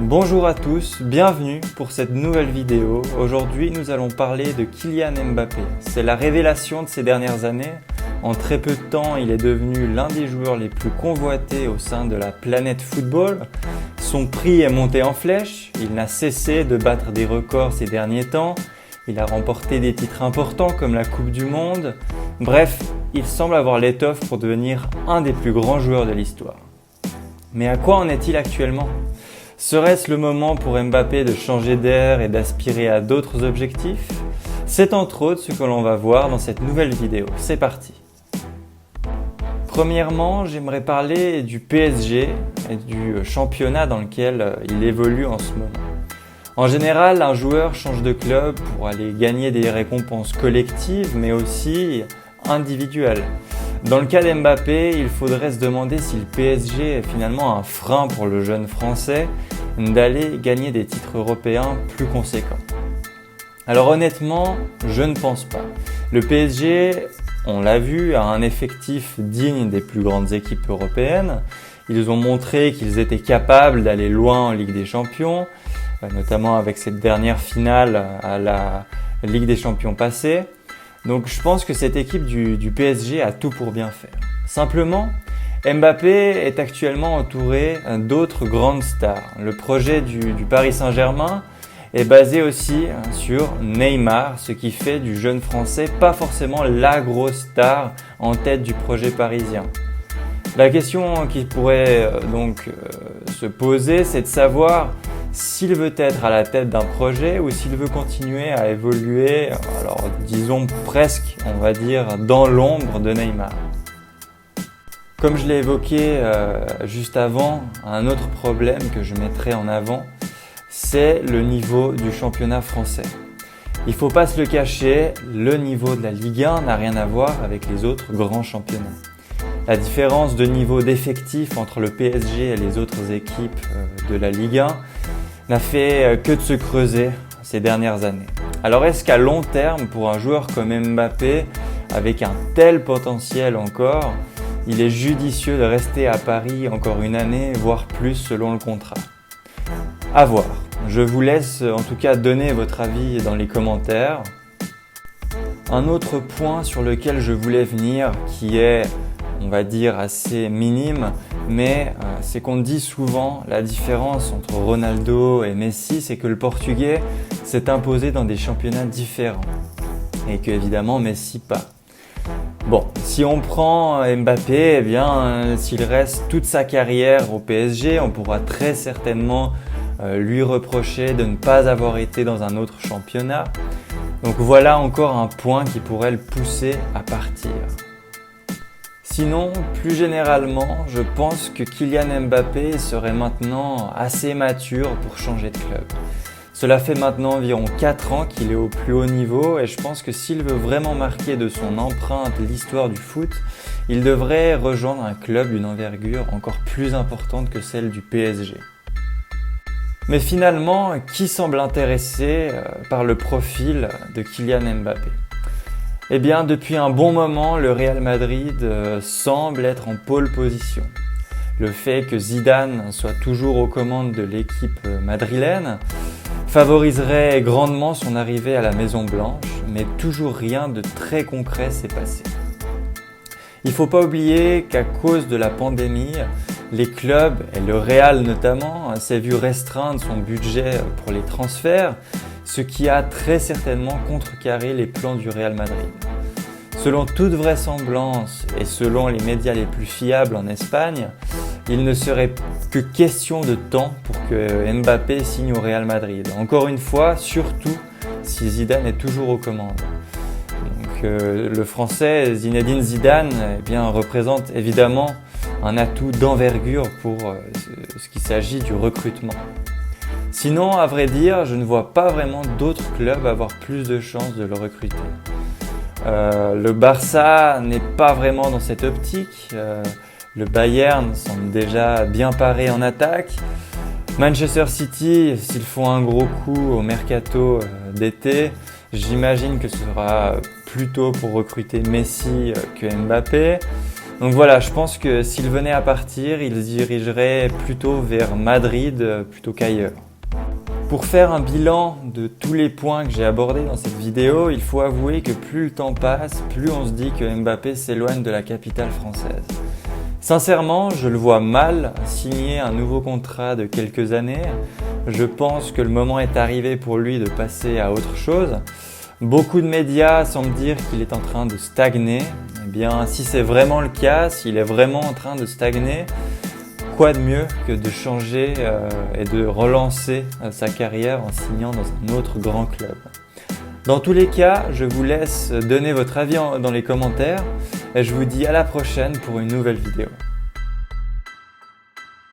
Bonjour à tous, bienvenue pour cette nouvelle vidéo. Aujourd'hui, nous allons parler de Kylian Mbappé. C'est la révélation de ces dernières années. En très peu de temps, il est devenu l'un des joueurs les plus convoités au sein de la planète football. Son prix est monté en flèche, il n'a cessé de battre des records ces derniers temps. Il a remporté des titres importants comme la Coupe du Monde. Bref, il semble avoir l'étoffe pour devenir un des plus grands joueurs de l'histoire. Mais à quoi en est-il actuellement ? Serait-ce le moment pour Mbappé de changer d'air et d'aspirer à d'autres objectifs ? C'est entre autres ce que l'on va voir dans cette nouvelle vidéo. C'est parti. Premièrement, j'aimerais parler du PSG et du championnat dans lequel il évolue en ce moment. En général, un joueur change de club pour aller gagner des récompenses collectives, mais aussi individuelles. Dans le cas d'Mbappé, il faudrait se demander si le PSG est finalement un frein pour le jeune Français d'aller gagner des titres européens plus conséquents. Alors honnêtement, je ne pense pas. Le PSG, on l'a vu, a un effectif digne des plus grandes équipes européennes. Ils ont montré qu'ils étaient capables d'aller loin en Ligue des Champions, notamment avec cette dernière finale à la Ligue des Champions passée. Donc je pense que cette équipe du PSG a tout pour bien faire. Simplement, Mbappé est actuellement entouré d'autres grandes stars. Le projet du Paris Saint-Germain est basé aussi sur Neymar, ce qui fait du jeune Français pas forcément la grosse star en tête du projet parisien. La question qui pourrait donc se poser, c'est de savoir s'il veut être à la tête d'un projet ou s'il veut continuer à évoluer, alors disons presque, on va dire, dans l'ombre de Neymar. Comme je l'ai évoqué juste avant, un autre problème que je mettrai en avant, c'est le niveau du championnat français. Il ne faut pas se le cacher, le niveau de la Ligue 1 n'a rien à voir avec les autres grands championnats. La différence de niveau d'effectif entre le PSG et les autres équipes de la Ligue 1 n'a fait que de se creuser ces dernières années. Alors est-ce qu'à long terme, pour un joueur comme Mbappé, avec un tel potentiel encore, il est judicieux de rester à Paris encore une année, voire plus selon le contrat ? À voir. Je vous laisse en tout cas donner votre avis dans les commentaires. Un autre point sur lequel je voulais venir, qui est, on va dire, assez minime, mais c'est qu'on dit souvent la différence entre Ronaldo et Messi, c'est que le Portugais s'est imposé dans des championnats différents et que évidemment Messi pas. Bon, si on prend Mbappé, eh bien, s'il reste toute sa carrière au PSG, on pourra très certainement lui reprocher de ne pas avoir été dans un autre championnat. Donc voilà encore un point qui pourrait le pousser à partir. Sinon, plus généralement, je pense que Kylian Mbappé serait maintenant assez mature pour changer de club. Cela fait maintenant environ 4 ans qu'il est au plus haut niveau et je pense que s'il veut vraiment marquer de son empreinte l'histoire du foot, il devrait rejoindre un club d'une envergure encore plus importante que celle du PSG. Mais finalement, qui semble intéressé par le profil de Kylian Mbappé ? Eh bien, depuis un bon moment, le Real Madrid semble être en pole position. Le fait que Zidane soit toujours aux commandes de l'équipe madrilène favoriserait grandement son arrivée à la Maison Blanche, mais toujours rien de très concret s'est passé. Il ne faut pas oublier qu'à cause de la pandémie, les clubs, et le Real notamment, s'est vu restreindre son budget pour les transferts, ce qui a très certainement contrecarré les plans du Real Madrid. Selon toute vraisemblance et selon les médias les plus fiables en Espagne, il ne serait que question de temps pour que Mbappé signe au Real Madrid. Encore une fois, surtout si Zidane est toujours aux commandes. Donc, le Français Zinedine Zidane représente évidemment un atout d'envergure pour ce qui s'agit du recrutement. Sinon, à vrai dire, je ne vois pas vraiment d'autres clubs avoir plus de chances de le recruter. Le Barça n'est pas vraiment dans cette optique. Le Bayern semble déjà bien paré en attaque. Manchester City, s'ils font un gros coup au mercato d'été, j'imagine que ce sera plutôt pour recruter Messi que Mbappé. Donc voilà, je pense que s'il venait à partir, il se dirigerait plutôt vers Madrid plutôt qu'ailleurs. Pour faire un bilan de tous les points que j'ai abordés dans cette vidéo, il faut avouer que plus le temps passe, plus on se dit que Mbappé s'éloigne de la capitale française. Sincèrement, je le vois mal signer un nouveau contrat de quelques années. Je pense que le moment est arrivé pour lui de passer à autre chose. Beaucoup de médias semblent dire qu'il est en train de stagner. Eh bien, si c'est vraiment le cas, s'il est vraiment en train de stagner, quoi de mieux que de changer et de relancer sa carrière en signant dans un autre grand club. Dans tous les cas, je vous laisse donner votre avis dans les commentaires et je vous dis à la prochaine pour une nouvelle vidéo.